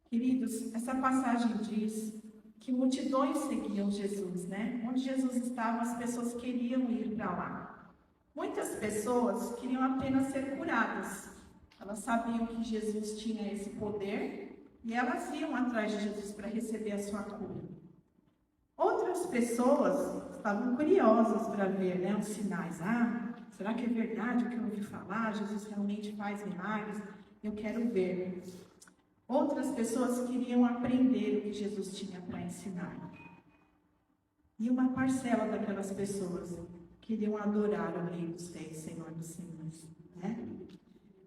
Queridos, essa passagem diz que multidões seguiam Jesus, né? Onde Jesus estava, as pessoas queriam ir para lá. Muitas pessoas queriam apenas ser curadas. Elas sabiam que Jesus tinha esse poder e elas iam atrás de Jesus para receber a sua cura. Outras pessoas estavam curiosas para ver, né, os sinais. Será que é verdade o que eu ouvi falar? Jesus realmente faz milagres? Eu quero ver. Outras pessoas queriam aprender o que Jesus tinha para ensinar. E uma parcela daquelas pessoas queriam adorar o Rei dos Reis, Senhor dos Senhores, né?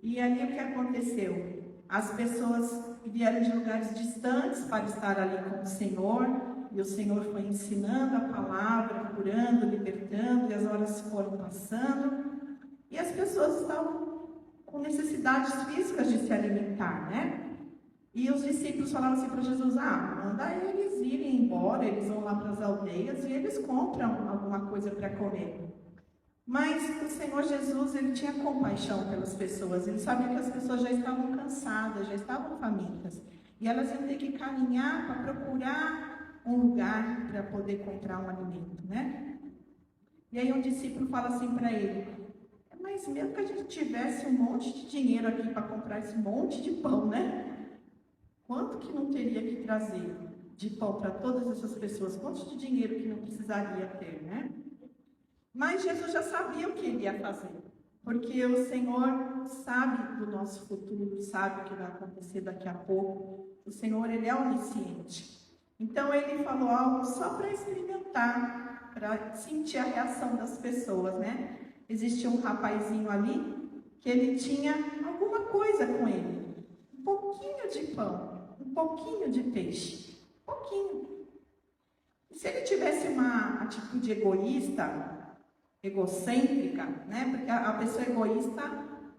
E ali o que aconteceu? As pessoas vieram de lugares distantes para estar ali com o Senhor, e o Senhor foi ensinando a palavra, curando, libertando, e as horas foram passando, e as pessoas estavam com necessidades físicas de se alimentar, né? E os discípulos falavam assim para Jesus, manda eles irem embora, eles vão lá para as aldeias e eles compram alguma coisa para comer. Mas o Senhor Jesus, ele tinha compaixão pelas pessoas, ele sabia que as pessoas já estavam cansadas, já estavam famintas, e elas iam ter que caminhar para procurar um lugar para poder comprar um alimento, né? E aí um discípulo fala assim para ele, mas mesmo que a gente tivesse um monte de dinheiro aqui para comprar esse monte de pão, né? Quanto que não teria que trazer de pão para todas essas pessoas? Quanto de dinheiro que não precisaria ter, né? Mas Jesus já sabia o que ele ia fazer. Porque o Senhor sabe do nosso futuro, sabe o que vai acontecer daqui a pouco. O Senhor, ele é onisciente. Então, ele falou algo só para experimentar, para sentir a reação das pessoas, né? Existia um rapazinho ali, que ele tinha alguma coisa com ele. Um pouquinho de pão. Um pouquinho de peixe, pouquinho. E se ele tivesse uma atitude egoísta, egocêntrica, né? Porque a pessoa egoísta,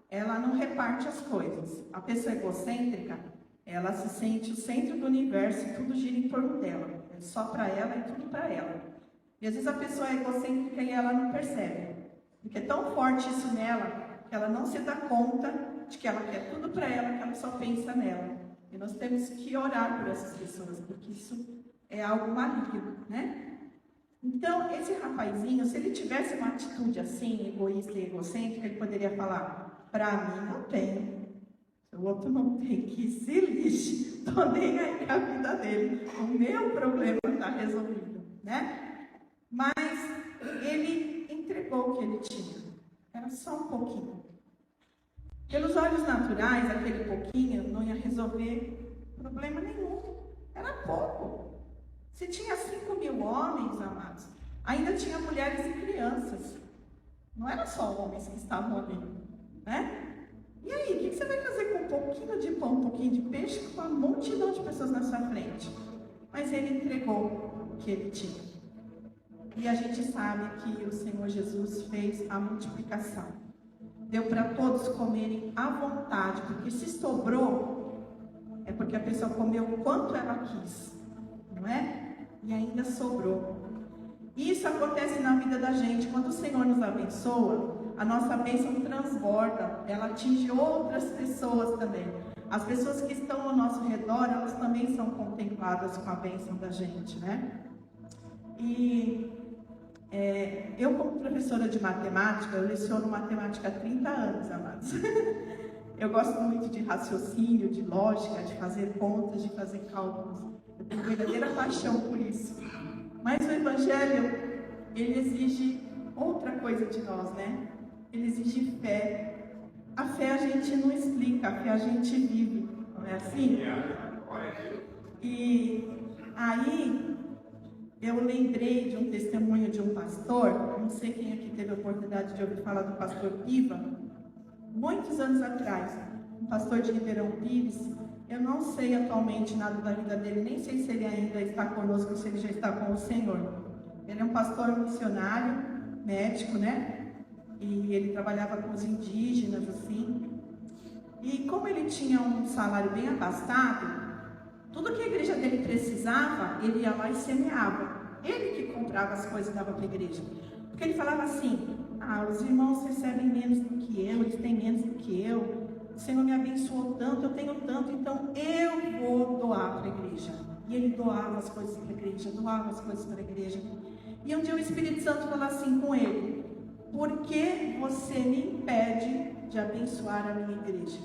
ela não reparte as coisas. A pessoa egocêntrica, ela se sente o centro do universo e tudo gira em torno dela. É só para ela e tudo para ela. E às vezes a pessoa é egocêntrica e ela não percebe. Porque é tão forte isso nela, que ela não se dá conta de que ela quer tudo para ela, que ela só pensa nela. E nós temos que orar por essas pessoas, porque isso é algo maligno, né? Então, esse rapazinho, se ele tivesse uma atitude assim, egoísta e egocêntrica, ele poderia falar, para mim não tem, o outro não tem, que se lixe, estou nem aí a vida dele, o meu problema está resolvido, né? Mas ele entregou o que ele tinha, era só um pouquinho. Pelos olhos naturais, aquele pouquinho não ia resolver problema nenhum. Era pouco. Se tinha 5.000 homens, amados, ainda tinha mulheres e crianças. Não era só homens que estavam ali, né? E aí, o que você vai fazer com um pouquinho de pão, um pouquinho de peixe, com uma multidão de pessoas na sua frente? Mas ele entregou o que ele tinha. E a gente sabe que o Senhor Jesus fez a multiplicação. Deu para todos comerem à vontade, porque se sobrou, é porque a pessoa comeu o quanto ela quis, não é? E ainda sobrou. Isso acontece na vida da gente. Quando o Senhor nos abençoa, a nossa bênção transborda, ela atinge outras pessoas também. As pessoas que estão ao nosso redor, elas também são contempladas com a bênção da gente, né? E eu, como professora de matemática, eu leciono matemática há 30 anos, amados. Eu gosto muito de raciocínio, de lógica, de fazer contas, de fazer cálculos. Eu tenho verdadeira paixão por isso. Mas o Evangelho, ele exige outra coisa de nós, né? Ele exige fé. A fé a gente não explica, a fé a gente vive, não é assim? E aí, eu lembrei de um testemunho de um pastor, não sei quem aqui teve a oportunidade de ouvir falar do pastor Piva, muitos anos atrás, um pastor de Ribeirão Pires. Eu não sei atualmente nada da vida dele, nem sei se ele ainda está conosco, se ele já está com o Senhor. Ele é um pastor missionário, médico, né? E ele trabalhava com os indígenas, assim. E como ele tinha um salário bem abastado, tudo que a igreja dele precisava, ele ia lá e semeava. Ele que comprava as coisas e dava para a igreja. Porque ele falava assim, os irmãos recebem menos do que eu, eles têm menos do que eu. O Senhor me abençoou tanto, eu tenho tanto, então eu vou doar para a igreja. E ele doava as coisas para a igreja, doava as coisas para a igreja. E um dia o Espírito Santo falou assim com ele: por que você me impede de abençoar a minha igreja?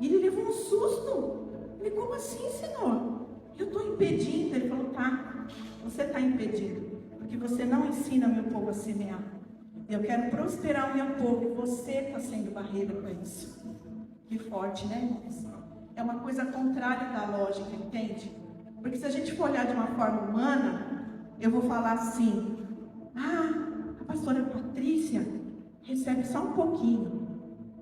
E ele levou um susto. Ele: como assim, Senhor? Eu estou impedindo. Ele falou: tá, você está impedindo, porque você não ensina meu povo a semear. Eu quero prosperar o meu povo e você está sendo barreira para isso. Que forte, né, irmãos? É uma coisa contrária da lógica, entende? Porque se a gente for olhar de uma forma humana, eu vou falar assim: a pastora Patrícia recebe só um pouquinho,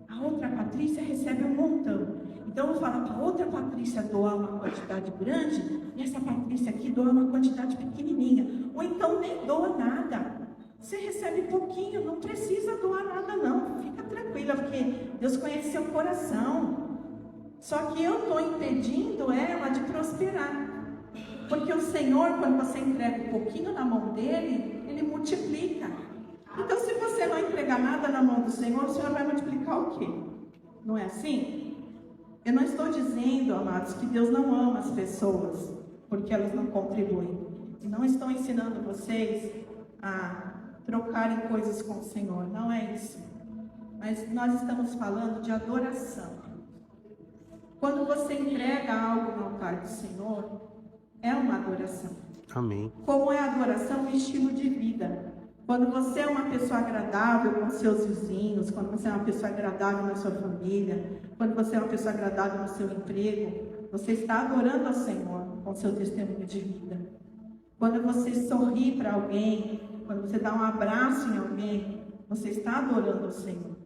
a outra Patrícia recebe um montão. Então eu vou falar para a outra Patrícia doar uma quantidade grande e essa Patrícia aqui doar uma quantidade pequenininha. Ou então nem doa nada. Você recebe pouquinho, não precisa doar nada não. Fica tranquila, porque Deus conhece seu coração. Só que eu estou impedindo ela de prosperar. Porque o Senhor, quando você entrega um pouquinho na mão dele, ele multiplica. Então, se você não entregar nada na mão do Senhor, o Senhor vai multiplicar o quê? Não é assim? Eu não estou dizendo, amados, que Deus não ama as pessoas porque elas não contribuem. E não estou ensinando vocês a trocarem coisas com o Senhor. Não é isso. Mas nós estamos falando de adoração. Quando você entrega algo no altar do Senhor, é uma adoração. Amém. Como é a adoração? Um estilo de vida. Quando você é uma pessoa agradável com seus vizinhos, quando você é uma pessoa agradável na sua família, quando você é uma pessoa agradável no seu emprego, você está adorando ao Senhor com seu testemunho de vida. Quando você sorri para alguém, quando você dá um abraço em alguém, você está adorando ao Senhor.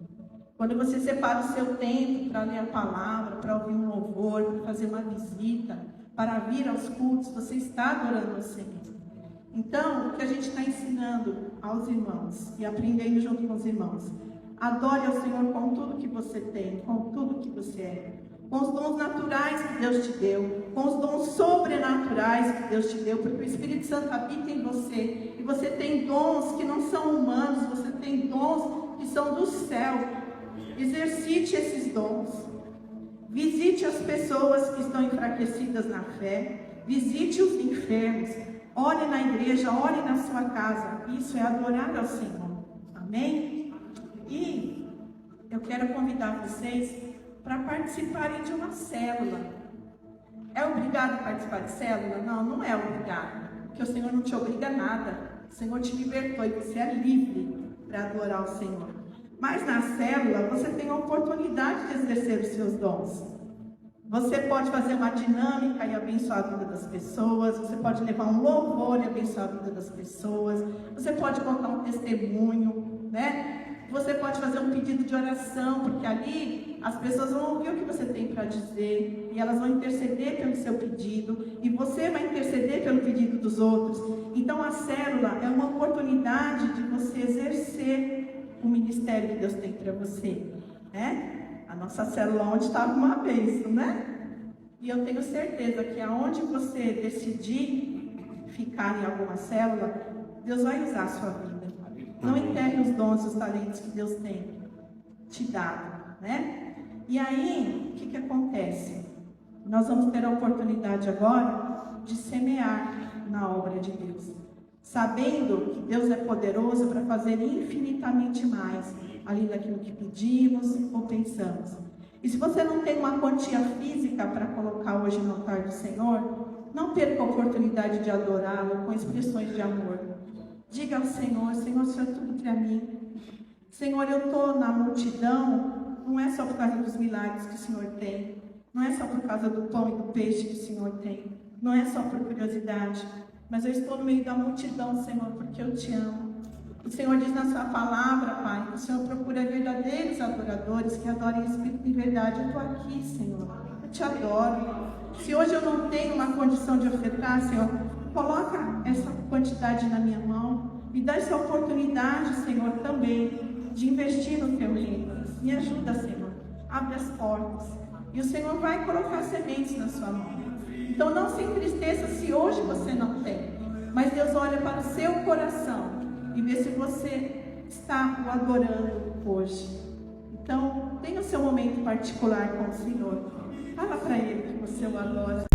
Quando você separa o seu tempo para ler a palavra, para ouvir um louvor, para fazer uma visita, para vir aos cultos, você está adorando ao Senhor. Então, o que a gente está ensinando aos irmãos e aprendendo junto com os irmãos: adore ao Senhor com tudo que você tem, com tudo que você é, com os dons naturais que Deus te deu, com os dons sobrenaturais que Deus te deu, porque o Espírito Santo habita em você, e você tem dons que não são humanos, você tem dons que são do céu. Exercite esses dons. Visite as pessoas que estão enfraquecidas na fé, visite os enfermos, ore na igreja, ore na sua casa. Isso é adorar ao Senhor. Amém? E eu quero convidar vocês para participarem de uma célula. É obrigado a participar de célula? Não, não é obrigado, porque o Senhor não te obriga a nada. O Senhor te libertou e você é livre para adorar o Senhor. Mas na célula você tem a oportunidade de exercer os seus dons. Você pode fazer uma dinâmica e abençoar a vida das pessoas. Você pode levar um louvor e abençoar a vida das pessoas. Você pode contar um testemunho, né? Você pode fazer um pedido de oração, porque ali as pessoas vão ouvir o que você tem para dizer e elas vão interceder pelo seu pedido e você vai interceder pelo pedido dos outros. Então a célula é uma oportunidade de você exercer o ministério que Deus tem para você, né? A nossa célula onde estava uma bênção, né? E eu tenho certeza que aonde você decidir ficar em alguma célula, Deus vai usar a sua vida. Não enterre os dons e os talentos que Deus tem te dado, né? E aí, o que acontece? Nós vamos ter a oportunidade agora de semear na obra de Deus, sabendo que Deus é poderoso para fazer infinitamente mais, além daquilo que pedimos ou pensamos. E se você não tem uma quantia física para colocar hoje no altar do Senhor, não perca a oportunidade de adorá-lo com expressões de amor. Diga ao Senhor: Senhor, o Senhor é tudo para mim. Senhor, eu estou na multidão, não é só por causa dos milagres que o Senhor tem, não é só por causa do pão e do peixe que o Senhor tem, não é só por curiosidade, mas eu estou no meio da multidão, Senhor, porque eu te amo. O Senhor diz na sua palavra, Pai, que o Senhor procura verdadeiros adoradores que adorem em espírito e verdade. Eu estou aqui, Senhor, eu te adoro. Se hoje eu não tenho uma condição de ofertar, Senhor, coloca essa quantidade na minha mão, me dá essa oportunidade, Senhor, também de investir no teu reino. Me ajuda, Senhor, abre as portas e o Senhor vai colocar sementes na sua mão. Então não se entristeça se hoje você não tem, mas Deus olha para o seu coração e vê se você está o adorando hoje. Então tenha o seu momento particular com o Senhor, fala para Ele que você o adora.